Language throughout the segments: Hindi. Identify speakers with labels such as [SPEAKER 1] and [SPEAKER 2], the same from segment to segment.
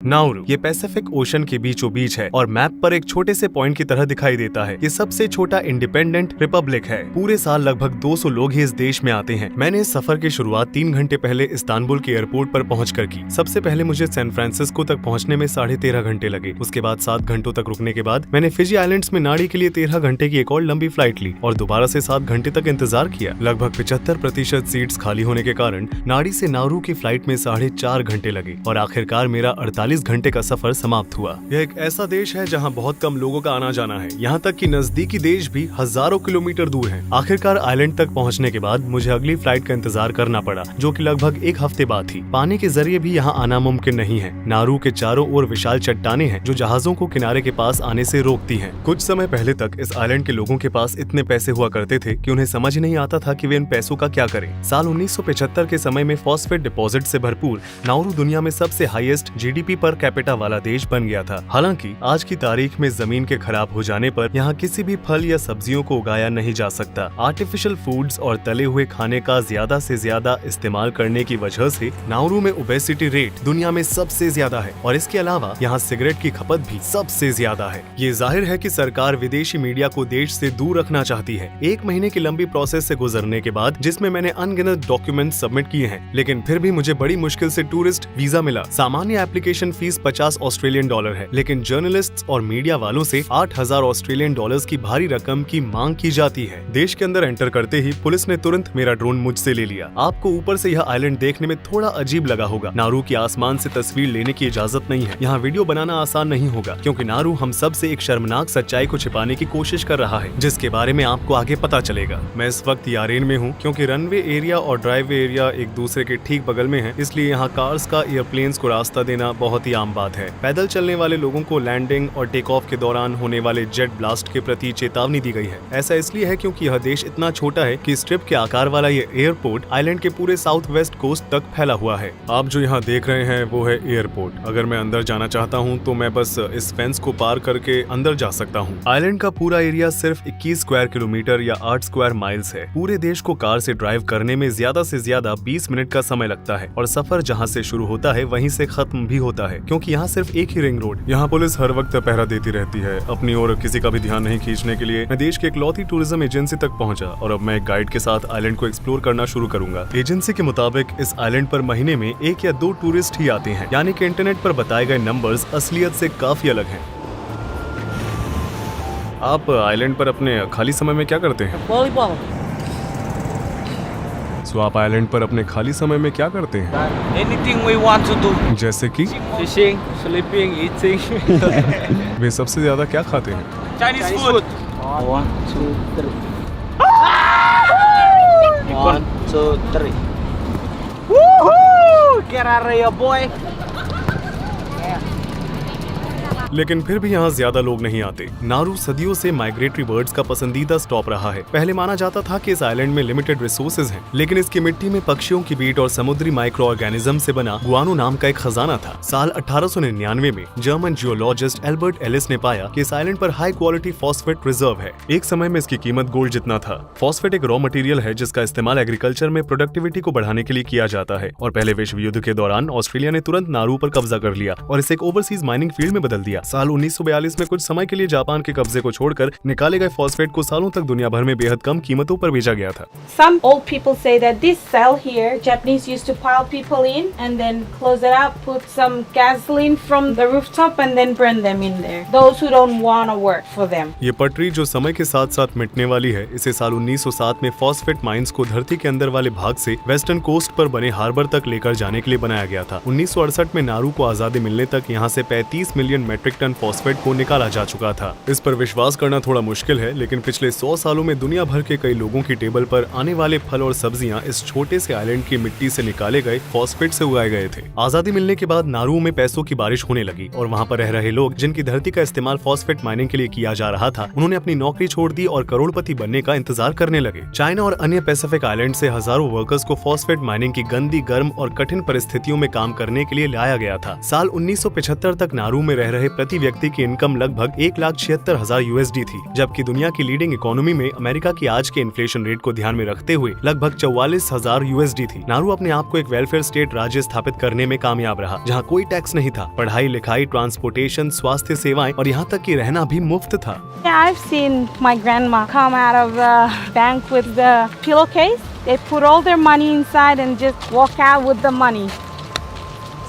[SPEAKER 1] नाउरू ये पैसिफिक ओशन के बीचों बीच है और मैप पर एक छोटे से पॉइंट की तरह दिखाई देता है। ये सबसे छोटा इंडिपेंडेंट रिपब्लिक है। पूरे साल लगभग 200 लोग ही इस देश में आते हैं। मैंने इस सफर की शुरुआत 3 घंटे पहले इस्तांबुल के एयरपोर्ट पर पहुंचकर की। सबसे पहले मुझे सैन फ्रांसिस्को तक पहुंचने में 13.5 घंटे लगे। उसके बाद 7 घंटों तक रुकने के बाद मैंने फिजी आइलैंड्स में नाड़ी के लिए 13 घंटे की एक और लंबी फ्लाइट ली और दोबारा से 7 घंटे तक इंतजार किया। लगभग 75% सीट्स खाली होने के कारण नाड़ी से नाउरू की फ्लाइट में 4.5 घंटे लगे और आखिरकार मेरा 48 घंटे का सफर समाप्त हुआ। यह एक ऐसा देश है जहां बहुत कम लोगों का आना जाना है। यहां तक कि नजदीकी देश भी हजारों किलोमीटर दूर हैं। आखिरकार आइलैंड तक पहुंचने के बाद मुझे अगली फ्लाइट का इंतजार करना पड़ा, जो कि लगभग 1 हफ्ते बाद थी। पानी के जरिए भी यहां आना मुमकिन नहीं है। नाउरू के चारों ओर विशाल चट्टानें हैं जो जहाजों को किनारे के पास आने से रोकती हैं। कुछ समय पहले तक इस आइलैंड के लोगों के पास इतने पैसे हुआ करते थे कि उन्हें समझ नहीं आता था कि वे इन पैसों का क्या करें। साल 1975 के समय में फॉस्फेट डिपॉजिट से भरपूर नाउरू दुनिया में सबसे हाईएस्ट जीडीपी पर कैपिटा वाला देश बन गया था। हालांकि आज की तारीख में जमीन के खराब हो जाने पर यहाँ किसी भी फल या सब्जियों को उगाया नहीं जा सकता। आर्टिफिशियल फूड्स और तले हुए खाने का ज्यादा से ज्यादा इस्तेमाल करने की वजह से नाउरू में ओबेसिटी रेट दुनिया में सबसे ज्यादा है और इसके अलावा यहाँ सिगरेट की खपत भी सबसे ज्यादा है। ये जाहिर है कि सरकार विदेशी मीडिया को देश से दूर रखना चाहती है। 1 महीने की लंबी प्रोसेस से गुजरने के बाद, जिसमें मैंने अनगिनत डॉक्यूमेंट सबमिट किए हैं, लेकिन फिर भी मुझे बड़ी मुश्किल से टूरिस्ट वीजा मिला। सामान्य एप्लीकेशन फीस 50 ऑस्ट्रेलियन डॉलर है, लेकिन जर्नलिस्ट्स और मीडिया वालों से 8,000 ऑस्ट्रेलियन डॉलर्स की भारी रकम की मांग की जाती है। देश के अंदर एंटर करते ही पुलिस ने तुरंत मेरा ड्रोन मुझसे ले लिया। आपको ऊपर से यह आइलैंड देखने में थोड़ा अजीब लगा होगा। नाउरू की आसमान से तस्वीर लेने की इजाजत नहीं है। यहाँ वीडियो बनाना आसान नहीं होगा, क्योंकि नाउरू हम सब से एक शर्मनाक सच्चाई को छिपाने की कोशिश कर रहा है, जिसके बारे में आपको आगे पता चलेगा। मैं इस वक्त यारेन में हूँ, क्योंकि रनवे एरिया और ड्राइववे एरिया एक दूसरे के ठीक बगल में है, इसलिए यहाँ कार्स का एयरप्लेन्स को रास्ता देना बहुत ही आम बात है। पैदल चलने वाले लोगों को लैंडिंग और टेक ऑफ के दौरान होने वाले जेट ब्लास्ट के प्रति चेतावनी दी गई है। ऐसा इसलिए है क्योंकि यह देश इतना छोटा है कि स्ट्रिप के आकार वाला ये एयरपोर्ट आइलैंड के पूरे साउथ वेस्ट कोस्ट तक फैला हुआ है। आप जो यहाँ देख रहे हैं वो है एयरपोर्ट। अगर मैं अंदर जाना चाहता हूँ तो मैं बस इस फेंस को पार करके अंदर जा सकता हूँ। आइलैंड का पूरा एरिया सिर्फ 21 स्क्वायर किलोमीटर या 8 स्क्वायर माइल्स है। पूरे देश को कार से ड्राइव करने में ज्यादा से ज्यादा 20 मिनट का समय लगता है और सफर जहाँ से शुरू होता है वहीं से खत्म भी होता है, क्योंकि यहाँ सिर्फ एक ही रिंग रोड। यहाँ पुलिस हर वक्त पहरा देती रहती है। अपनी और किसी का भी ध्यान नहीं खींचने के लिए मैं देश की इकलौती टूरिज्म एजेंसी तक पहुँचा और अब मैं एक गाइड के साथ आइलैंड को एक्सप्लोर करना शुरू करूंगा। एजेंसी के मुताबिक इस आइलैंड पर महीने में 1 या 2 टूरिस्ट ही आते हैं, यानी कि इंटरनेट पर बताए गए नंबर्स असलियत से काफी अलग हैं। आप आइलैंड पर अपने खाली समय में क्या करते हैं?
[SPEAKER 2] वॉलीबॉल।
[SPEAKER 1] सो आप आइलैंड पर अपने खाली समय में क्या करते हैं?
[SPEAKER 2] Anything we want to do.
[SPEAKER 1] जैसे कि
[SPEAKER 2] Fishing, sleeping, eating.
[SPEAKER 1] वे सबसे ज्यादा क्या खाते हैं?
[SPEAKER 2] Chinese food. 1, 2, 3. 1, 2, 3. Woohoo! Get out of here, boy.
[SPEAKER 1] लेकिन फिर भी यहाँ ज्यादा लोग नहीं आते। नाउरू सदियों से माइग्रेटरी बर्ड्स का पसंदीदा स्टॉप रहा है। पहले माना जाता था कि इस आइलैंड में लिमिटेड रिसोर्सेज हैं, लेकिन इसकी मिट्टी में पक्षियों की बीट और समुद्री माइक्रो ऑर्गेनिज्म से बना गुआनो नाम का एक खजाना था। साल 1899 में जर्मन जियोलॉजिस्ट एल्बर्ट एलिस ने पाया कि इस आइलैंड पर हाई क्वालिटी फॉस्फेट रिजर्व है। एक समय में इसकी कीमत गोल्ड जितना था। फॉस्फेट एक रॉ मटेरियल है जिसका इस्तेमाल एग्रीकल्चर में प्रोडक्टिविटी को बढ़ाने के लिए किया जाता है और पहले विश्व युद्ध के दौरान ऑस्ट्रेलिया ने तुरंत नाउरू पर कब्जा कर लिया और इसे एक ओवरसीज माइनिंग फील्ड में बदल दिया। साल 1942 में कुछ समय के लिए जापान के कब्जे को छोड़कर निकाले गए फॉस्फेट को सालों तक दुनिया भर में बेहद कम कीमतों पर बेचा गया था।
[SPEAKER 3] Some old people say that this cell here, Japanese used to pile people in and then close it up, put some gasoline from the rooftop and then burn them in there. Those who don't want to work for them.
[SPEAKER 1] ये पटरी जो समय के साथ साथ मिटने वाली है, इसे साल 1907 में फॉस्फेट माइंस को धरती के अंदर वाले भाग से वेस्टर्न कोस्ट पर बने हार्बर तक लेकर जाने के लिए बनाया गया था। 1968 में नाउरू को आजादी मिलने तक यहाँ से 35 मिलियन मेट्रिक टन फॉस्फेट को निकाला जा चुका था। इस पर विश्वास करना थोड़ा मुश्किल है, लेकिन पिछले 100 सालों में दुनिया भर के कई लोगों की टेबल पर आने वाले फल और सब्जियां इस छोटे से आइलैंड की मिट्टी से निकाले गए फॉस्फेट से उगाए गए थे। आजादी मिलने के बाद नाउरू में पैसों की बारिश होने लगी और वहाँ पर रह रहे लोग, जिनकी धरती का इस्तेमाल फॉस्फेट माइनिंग के लिए किया जा रहा था, उन्होंने अपनी नौकरी छोड़ दी और करोड़पति बनने का इंतजार करने लगे। चाइना और अन्य पैसिफिक आइलैंड से हजारों वर्कर्स को फॉस्फेट माइनिंग की गंदी, गर्म और कठिन परिस्थितियों में काम करने के लिए लाया गया था। साल 1975 तक नाउरू में रह रहे प्रति व्यक्ति की इनकम लगभग 1,76,000 USD थी, जबकि दुनिया की लीडिंग इकोनॉमी में अमेरिका की आज के इन्फ्लेशन रेट को ध्यान में रखते हुए लगभग 44,000 USD थी। नारू अपने आप को एक वेलफेयर स्टेट राज्य स्थापित करने में कामयाब रहा, जहाँ कोई टैक्स नहीं था। पढ़ाई लिखाई, ट्रांसपोर्टेशन, स्वास्थ्य सेवाएं और यहाँ तक कि रहना भी मुफ्त था।
[SPEAKER 3] I've seen my grandma come out of the bank with the pillowcase. They put all their money inside and just walk out with the money.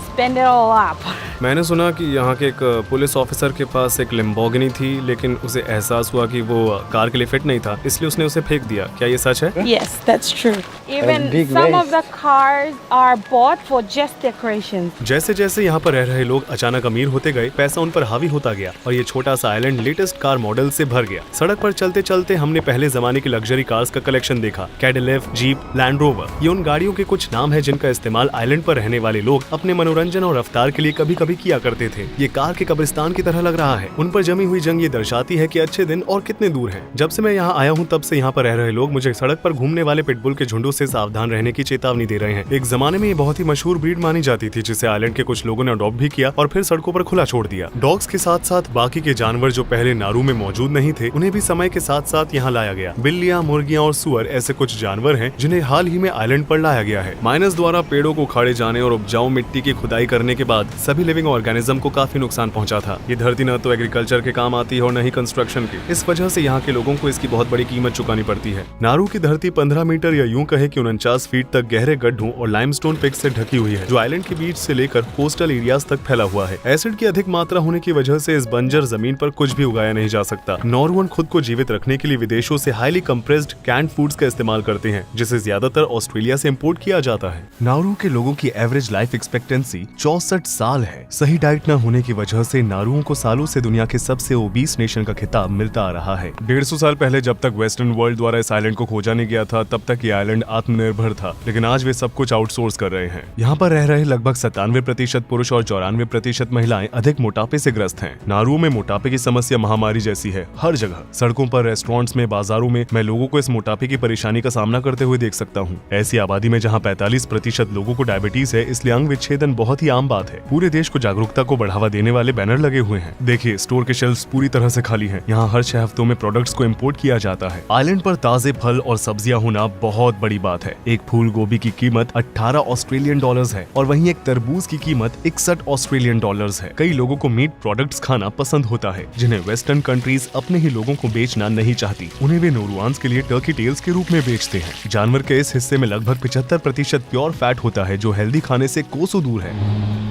[SPEAKER 3] Spend it all up.
[SPEAKER 1] मैंने सुना कि यहाँ के एक पुलिस ऑफिसर के पास एक लैम्बोर्गिनी थी, लेकिन उसे एहसास हुआ कि वो कार के लिए फिट नहीं था, इसलिए उसने उसे फेंक दिया। क्या ये सच है?
[SPEAKER 3] Yes, that's true. Even
[SPEAKER 2] big
[SPEAKER 3] some
[SPEAKER 2] waste.
[SPEAKER 3] of the cars are bought for just decorations.
[SPEAKER 1] जैसे जैसे यहाँ पर रह रहे लोग अचानक अमीर होते गए, पैसा उन पर हावी होता गया और ये छोटा सा आइलैंड लेटेस्ट कार मॉडल से भर गया। सड़क पर चलते चलते हमने पहले जमाने की लग्जरी कार्स का कलेक्शन देखा। कैडिलैक, जीप, लैंड रोवर, ये उन गाड़ियों के कुछ नाम है जिनका इस्तेमाल आइलैंड पर रहने वाले लोग अपने मनोरंजन और रफ्तार के लिए कभी कभी किया करते थे। ये कार के कब्रिस्तान की तरह लग रहा है। उन पर जमी हुई जंग ये दर्शाती है कि अच्छे दिन और कितने दूर हैं। जब से मैं यहाँ आया हूँ तब से यहाँ पर रह रहे लोग मुझे सड़क पर घूमने वाले पिटबुल के झुंडों से सावधान रहने की चेतावनी दे रहे हैं। एक जमाने में ये बहुत ही मशहूर ब्रीड मानी जाती थी, जिसे आइलैंड के कुछ लोगों ने अडॉप्ट भी किया और फिर सड़कों पर खुला छोड़ दिया। डॉग्स के साथ साथ बाकी के जानवर जो पहले नारू में मौजूद नहीं थे, उन्हें भी समय के साथ साथ यहाँ लाया गया। बिल्लियाँ, मुर्गियाँ और सुअर ऐसे कुछ जानवर हैं जिन्हें हाल ही में आइलैंड पर लाया गया है। माइनस द्वारा पेड़ों को उखाड़े जाने और उपजाऊ मिट्टी की खुदाई करने के बाद सभी लिविंग ऑर्गेनिज्म को काफी नुकसान पहुंचा था। ये धरती न तो एग्रीकल्चर के काम आती है और न ही कंस्ट्रक्शन की। इस वजह से यहाँ के लोगों को इसकी बहुत बड़ी कीमत चुकानी पड़ती है। नारू की धरती 15 मीटर या यूं कहे कि 49 फीट तक गहरे गड्ढों और लाइमस्टोन पिक्स से ढकी हुई है, जो आइलैंड के बीच से लेकर कोस्टल एरियाज तक फैला हुआ है। एसिड की अधिक मात्रा होने की वजह से इस बंजर जमीन पर कुछ भी उगाया नहीं जा सकता। नॉर्वन खुद को जीवित रखने के लिए विदेशों से हाईली कंप्रेस्ड कैंड फूड्स का इस्तेमाल करते हैं, जिसे ज्यादातर ऑस्ट्रेलिया से इम्पोर्ट किया जाता है। नारू के लोगों की एवरेज लाइफ एक्सपेक्टेंसी 64 साल है। सही डाइट न होने की वजह से नारुओं को सालों से दुनिया के सबसे ओबीस नेशन का खिताब मिलता आ रहा है। 150 साल पहले जब तक वेस्टर्न वर्ल्ड द्वारा इस आइलैंड को खोजा नहीं गया था, तब तक ये आइलैंड आत्मनिर्भर था, लेकिन आज वे सब कुछ आउटसोर्स कर रहे हैं। यहाँ पर रह रहे लगभग 97% पुरुष और 94% महिलाएं अधिक मोटापे से ग्रस्त हैं। नारुओं में मोटापे की समस्या महामारी जैसी है। हर जगह सड़कों पर, रेस्टोरेंट्स में, बाजारों में मैं लोगों को इस मोटापे की परेशानी का सामना करते हुए देख सकता हूँ। ऐसी आबादी में जहाँ 45% लोगों को डायबिटीज है, इसलिए अंग विच्छेदन बहुत ही आम बात है। पूरे देश को जागरूकता को बढ़ावा देने वाले बैनर लगे हुए हैं। देखिए, स्टोर के शेल्फ्स पूरी तरह से खाली हैं। यहाँ हर 6 हफ्तों में प्रोडक्ट्स को इंपोर्ट किया जाता है। आइलैंड पर ताजे फल और सब्जियां होना बहुत बड़ी बात है। एक फूल गोभी की कीमत 18 ऑस्ट्रेलियन डॉलर्स है और वहीं एक तरबूज की कीमत 61 ऑस्ट्रेलियन डॉलर्स है। कई लोगों को मीट प्रोडक्ट्स खाना पसंद होता है, जिन्हें वेस्टर्न कंट्रीज अपने ही लोगों को बेचना नहीं चाहती। उन्हें वे नोरुआन्स के लिए टर्की टेल्स के रूप में बेचते हैं। जानवर के इस हिस्से में लगभग 75% प्योर फैट होता है, जो हेल्दी खाने से कोसों दूर है।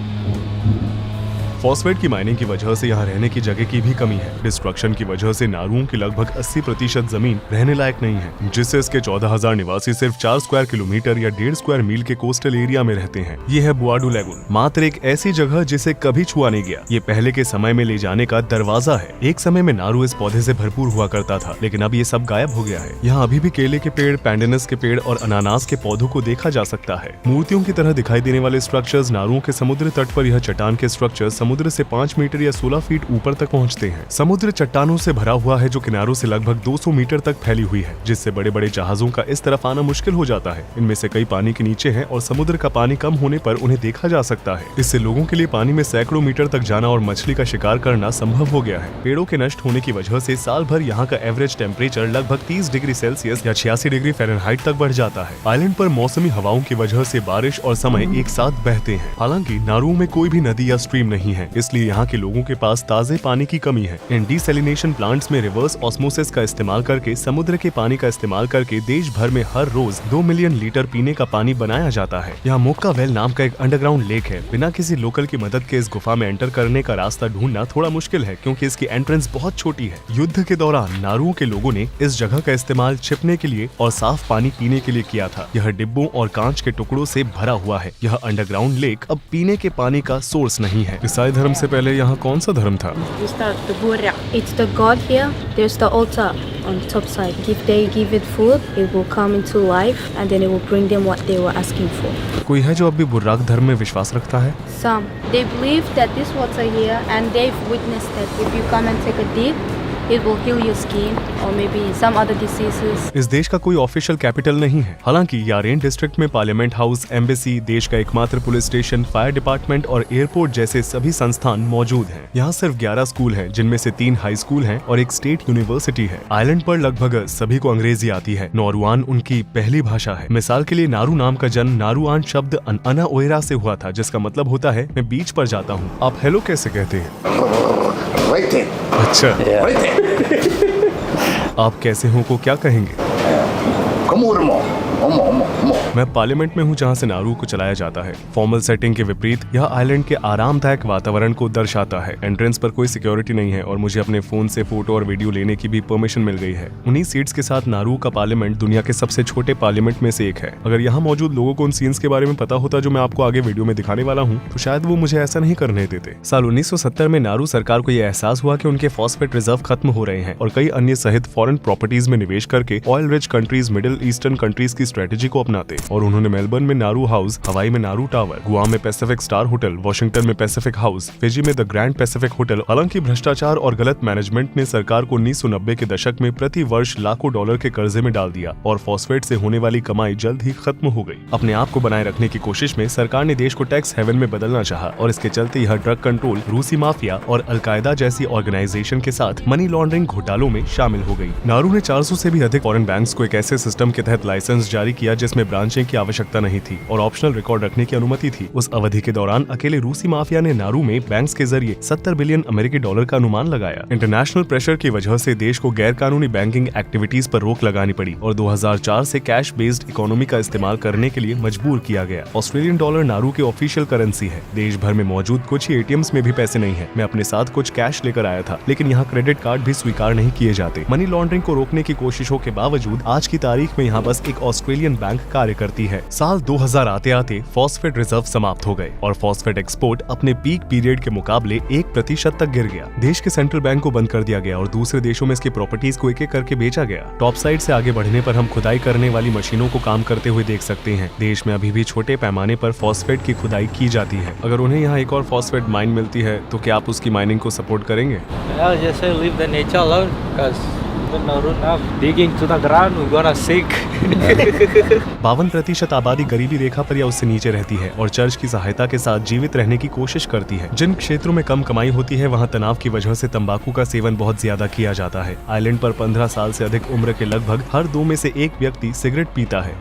[SPEAKER 1] फॉस्फेट की माइनिंग की वजह से यहाँ रहने की जगह की भी कमी है। डिस्ट्रक्शन की वजह से नारुओं की लगभग 80% जमीन रहने लायक नहीं है, जिससे इसके 14,000 निवासी सिर्फ 4 स्क्वायर किलोमीटर या 1.5 स्क्वायर मील के कोस्टल एरिया में रहते हैं। ये है बुआडू लैगून, मात्र एक ऐसी जगह जिसे कभी छुआ नहीं गया। ये पहले के समय में ले जाने का दरवाजा है। एक समय में नारू इस पौधे से भरपूर हुआ करता था, लेकिन अब ये सब गायब हो गया है। यहाँ अभी भी केले के पेड़, पैंडेनस के पेड़ और अनानास के पौधों को देखा जा सकता है। मूर्तियों की तरह दिखाई देने वाले स्ट्रक्चर्स नारुओं के समुद्र तट पर यह चट्टान के स्ट्रक्चर समुद्र से 5 मीटर या 16 फीट ऊपर तक पहुंचते हैं। समुद्र चट्टानों से भरा हुआ है, जो किनारों से लगभग 200 मीटर तक फैली हुई है, जिससे बड़े बड़े जहाजों का इस तरफ आना मुश्किल हो जाता है। इनमें से कई पानी के नीचे हैं और समुद्र का पानी कम होने पर उन्हें देखा जा सकता है। इससे लोगों के लिए पानी में सैकड़ों मीटर तक जाना और मछली का शिकार करना संभव हो गया है। पेड़ों के नष्ट होने की वजह से साल भर यहाँ का एवरेज टेम्परेचर लगभग 30 डिग्री सेल्सियस या 86 डिग्री फ़ारेनहाइट तक बढ़ जाता है। आइलैंड पर मौसमी हवाओं की वजह से बारिश और समय एक साथ बहते हैं। हालांकि नारुओं में कोई भी नदी या स्ट्रीम नहीं है, इसलिए यहाँ के लोगों के पास ताजे पानी की कमी है। इन डिसैलिनेशन प्लांट्स में रिवर्स ऑस्मोसिस का इस्तेमाल करके समुद्र के पानी का इस्तेमाल करके देश भर में हर रोज 2 मिलियन लीटर पीने का पानी बनाया जाता है। यहाँ मोक्का वेल नाम का एक अंडरग्राउंड लेक है। बिना किसी लोकल की मदद के इस गुफा में एंटर करने का रास्ता ढूंढना थोड़ा मुश्किल है, क्योंकि इसकी एंट्रेंस बहुत छोटी है। युद्ध के दौरान नारुओं के लोगों ने इस जगह का इस्तेमाल छिपने के लिए और साफ पानी पीने के लिए किया था। यह डिब्बों और कांच के टुकड़ों से भरा हुआ है। यह अंडरग्राउंड लेक अब पीने के पानी का सोर्स नहीं है। ईसाई धर्म से पहले यहाँ कौन सा धर्म था?
[SPEAKER 4] It's the god here. There's the altar on the top side. If they give it food, it will come into life and then it will bring them what they were asking for.
[SPEAKER 1] कोई है जो अब भी बुर्राक धर्म में विश्वास रखता है?
[SPEAKER 4] Some. They believe that this water here and they've witnessed that if you come and take a dip, it will heal your skin or maybe some other diseases.
[SPEAKER 1] इस देश का कोई ऑफिशियल कैपिटल नहीं है। हालांकि यारेन डिस्ट्रिक्ट में पार्लियामेंट हाउस, एम्बेसी, देश का एकमात्र पुलिस स्टेशन, फायर डिपार्टमेंट और एयरपोर्ट जैसे सभी संस्थान मौजूद हैं। यहाँ सिर्फ 11 स्कूल हैं, जिनमें से 3 हाई स्कूल हैं और एक स्टेट यूनिवर्सिटी है। आइलैंड पर लगभग सभी को अंग्रेजी आती है। नॉरुआन उनकी पहली भाषा है। मिसाल के लिए नारू नाम का जन्म नारुआन शब्द अना ओएरा से हुआ था, जिसका मतलब होता है मैं बीच पर जाता हूँ। आप हेलो कैसे कहते हैं? अच्छा, आप कैसे हो को क्या कहेंगे? मैं पार्लियामेंट में हूँ, जहाँ से नारू को चलाया जाता है। फॉर्मल सेटिंग के विपरीत यह आइलैंड के आरामदायक वातावरण को दर्शाता है। एंट्रेंस पर कोई सिक्योरिटी नहीं है और मुझे अपने फोन से फोटो और वीडियो लेने की भी परमिशन मिल गई है। उन्हीं सीट्स के साथ नारू का पार्लियामेंट दुनिया के सबसे छोटे पार्लियामेंट में से एक है। अगर यहाँ मौजूद लोगों को उन सीन्स के बारे में पता होता जो मैं आपको आगे वीडियो में दिखाने वाला हूँ, तो शायद वो मुझे ऐसा नहीं करने देते। साल 1970 में नारू सरकार को यह एहसास हुआ कि उनके फॉस्फेट रिजर्व खत्म हो रहे हैं और कई अन्य सहित फॉरेन प्रॉपर्टीज में निवेश करके oil rich countries, middle eastern countries की स्ट्रेटेजी को अपनाते और उन्होंने मेलबर्न में नारू हाउस, हवाई में नारू टावर, गुआम में पैसिफिक स्टार होटल, वॉशिंगटन में पैसिफिक हाउस, फिजी में द ग्रैंड पैसिफिक होटल। हालांकि भ्रष्टाचार और गलत मैनेजमेंट ने सरकार को 1990 के दशक में प्रति वर्ष लाखों डॉलर के कर्जे में डाल दिया और फॉस्फेट से होने वाली कमाई जल्द ही खत्म हो गई। अपने आप को बनाए रखने की कोशिश में सरकार ने देश को टैक्स हेवन में बदलना चाहा और इसके चलते यह ड्रग कंट्रोल, रूसी माफिया और अलकायदा जैसी ऑर्गेनाइजेशन के साथ मनी लॉन्ड्रिंग घोटालों में शामिल हो गई। नारू ने 400 से भी अधिक फॉरेन बैंक्स को एक ऐसे सिस्टम के तहत लाइसेंस जारी किया जिसमें ब्रांचिंग की आवश्यकता नहीं थी और ऑप्शनल रिकॉर्ड रखने की अनुमति थी। उस अवधि के दौरान अकेले रूसी माफिया ने नारू में बैंक्स के जरिए 70 बिलियन अमेरिकी डॉलर का अनुमान लगाया। इंटरनेशनल प्रेशर की वजह से देश को गैर कानूनी बैंकिंग एक्टिविटीज पर रोक लगानी पड़ी और 2004 से कैश बेस्ड इकोनॉमी का इस्तेमाल करने के लिए मजबूर किया गया। ऑस्ट्रेलियन डॉलर नारू की ऑफिशियल करेंसी है। देश भर में मौजूद कुछ ही एटीएम्स में भी पैसे नहीं है। मैं अपने साथ कुछ कैश लेकर आया था, लेकिन यहाँ क्रेडिट कार्ड भी स्वीकार नहीं किए जाते। मनी लॉन्ड्रिंग को रोकने की कोशिशों के बावजूद आज की तारीख में यहाँ बस एक ऑस्ट्रेलियन बैंक कार्य करती है। साल 2000 आते आते फॉस्फेट रिजर्व समाप्त हो गए और फॉस्फेट एक्सपोर्ट अपने पीक पीरियड के मुकाबले 1% तक गिर गया। देश के सेंट्रल बैंक को बंद कर दिया गया और दूसरे देशों में इसकी प्रॉपर्टीज को एक एक करके बेचा गया। टॉप साइड से आगे बढ़ने पर हम खुदाई करने वाली मशीनों को काम करते हुए देख सकते हैं। देश में अभी भी छोटे पैमाने पर फॉस्फेट की खुदाई की जाती है। अगर उन्हें यहाँ एक और फॉस्फेट माइन मिलती है तो क्या आप उसकी माइनिंग को सपोर्ट करेंगे?
[SPEAKER 2] Well, just say leave the nature alone, because even though enough digging to the ground, we're gonna sink.
[SPEAKER 1] 52% आबादी गरीबी रेखा पर या उससे नीचे रहती है और चर्च की सहायता के साथ जीवित रहने की कोशिश करती है। जिन क्षेत्रों में कम कमाई होती है वहाँ तनाव की वजह से तंबाकू का सेवन बहुत ज्यादा किया जाता है। आइलैंड पर 15 साल से अधिक उम्र के लगभग हर 2 में से 1 व्यक्ति सिगरेट पीता है।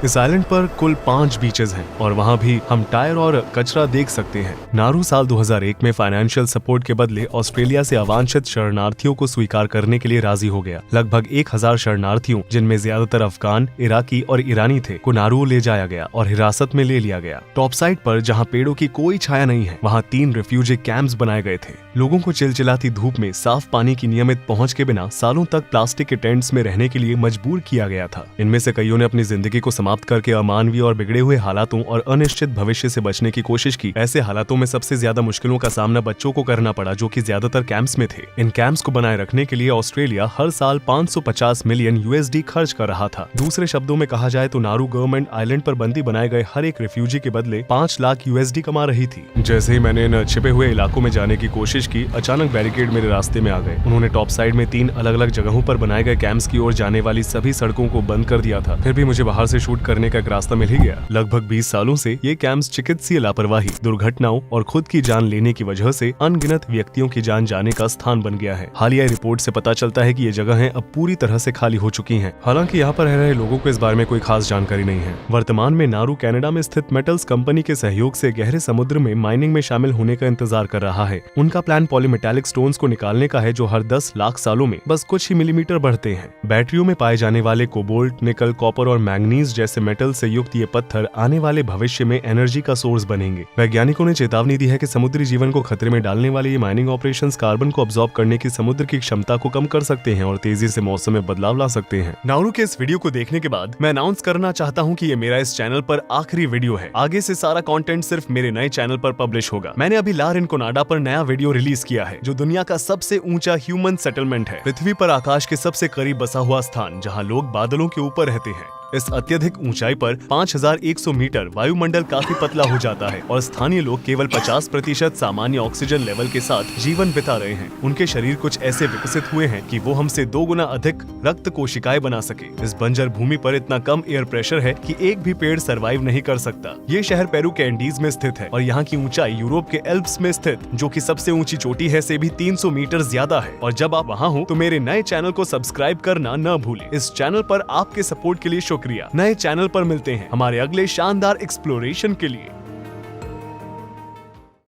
[SPEAKER 1] इस आइलैंड पर कुल 5 बीचेस हैं और वहाँ भी हम टायर और कचरा देख सकते हैं। नारू साल 2001 में फाइनेंशियल सपोर्ट के बदले ऑस्ट्रेलिया से अवांछित शरणार्थियों को स्वीकार करने के लिए राजी हो गया। लगभग 1000 शरणार्थियों, जिनमें ज्यादातर अफगान, इराकी और ईरानी थे, को नारू ले जाया गया और हिरासत में ले लिया गया। टॉप साइड पर जहाँ पेड़ों की कोई छाया नहीं है, वहाँ 3 रिफ्यूजी कैंप्स बनाए गए थे। लोगों को चिलचिलाती धूप में साफ पानी की नियमित पहुँच के बिना सालों तक प्लास्टिक के टेंट्स में रहने के लिए मजबूर किया गया था। इनमें से कईयों ने अपनी जिंदगी को समाप्त करके अमानवीय और बिगड़े हुए हालातों और अनिश्चित भविष्य से बचने की कोशिश की। ऐसे हालातों में सबसे ज्यादा मुश्किलों का सामना बच्चों को करना पड़ा, जो कि ज्यादातर कैंप्स में थे। इन कैंप्स को बनाए रखने के लिए ऑस्ट्रेलिया हर साल 550 मिलियन USD खर्च कर रहा था। दूसरे शब्दों में कहा जाए तो नारू गवर्नमेंट आइलैंड पर बंदी बनाए गए हर एक रिफ्यूजी के बदले 5 लाख USD कमा रही थी। जैसे ही मैंने इन छिपे हुए इलाकों में जाने की कोशिश की, अचानक बैरिकेड मेरे रास्ते में आ गए। उन्होंने टॉप साइड में 3 अलग अलग जगहों पर बनाए गए कैंप्स की ओर जाने वाली सभी सड़कों को बंद कर दिया था। फिर भी मुझे बाहर से शूट करने का एक रास्ता मिल ही गया। लगभग 20 सालों से ये कैंप्स चिकित्सीय लापरवाही, दुर्घटनाओं और खुद की जान लेने की वजह से अनगिनत व्यक्तियों की जान जाने का स्थान बन गया है। हालिया रिपोर्ट से पता चलता है कि ये जगहें अब पूरी तरह से खाली हो चुकी हैं। हालांकि यहाँ पर रह रहे लोगों को इस बारे में कोई खास जानकारी नहीं है। वर्तमान में नारू कनाडा में स्थित मेटल्स कंपनी के सहयोग से गहरे समुद्र में माइनिंग में शामिल होने का इंतजार कर रहा है। उनका प्लान पॉलीमेटालिक स्टोन्स को निकालने का है, जो हर 10 लाख सालों में बस कुछ ही मिलीमीटर बढ़ते हैं। बैटरियों में पाए जाने वाले कोबाल्ट, निकल, कॉपर और मैंगनीज जैसे मेटल से युक्त ये पत्थर आने वाले भविष्य में एनर्जी का सोर्स बनेंगे। वैज्ञानिकों ने चेतावनी दी है कि समुद्री जीवन को खतरे में डालने वाले ये माइनिंग ऑपरेशंस कार्बन को अब्सॉर्ब करने की समुद्र की क्षमता को कम कर सकते हैं और तेजी से मौसम में बदलाव ला सकते हैं। नारू के इस वीडियो को देखने के बाद मैं अनाउंस करना चाहता हूँ कि ये मेरा इस चैनल पर आखिरी वीडियो है। आगे से सारा कंटेंट सिर्फ मेरे नए चैनल पर पब्लिश होगा। मैंने अभी लारेन कनाडा पर नया वीडियो रिलीज किया है, जो दुनिया का सबसे ऊंचा ह्यूमन सेटलमेंट है। पृथ्वी पर आकाश के सबसे करीब बसा हुआ स्थान, जहाँ लोग बादलों के ऊपर रहते हैं। इस अत्यधिक ऊंचाई पर 5100 मीटर वायुमंडल काफी पतला हो जाता है और स्थानीय लोग केवल 50% सामान्य ऑक्सीजन लेवल के साथ जीवन बिता रहे हैं। उनके शरीर कुछ ऐसे विकसित हुए हैं कि वो हमसे 2 गुना अधिक रक्त कोशिकाएं बना सके। इस बंजर भूमि पर इतना कम एयर प्रेशर है कि एक भी पेड़ सरवाइव नहीं कर सकता। ये शहर पेरू के एंडीज में स्थित है और यहाँ की ऊंचाई यूरोप के एल्प्स में स्थित, जो कि सबसे ऊंची चोटी है, से भी 300 मीटर ज्यादा है। और जब आप वहाँ हो तो मेरे नए चैनल को सब्सक्राइब करना न भूलें। इस चैनल पर आपके सपोर्ट के लिए शुक्रिया। नए चैनल पर मिलते हैं हमारे अगले शानदार एक्सप्लोरेशन के लिए।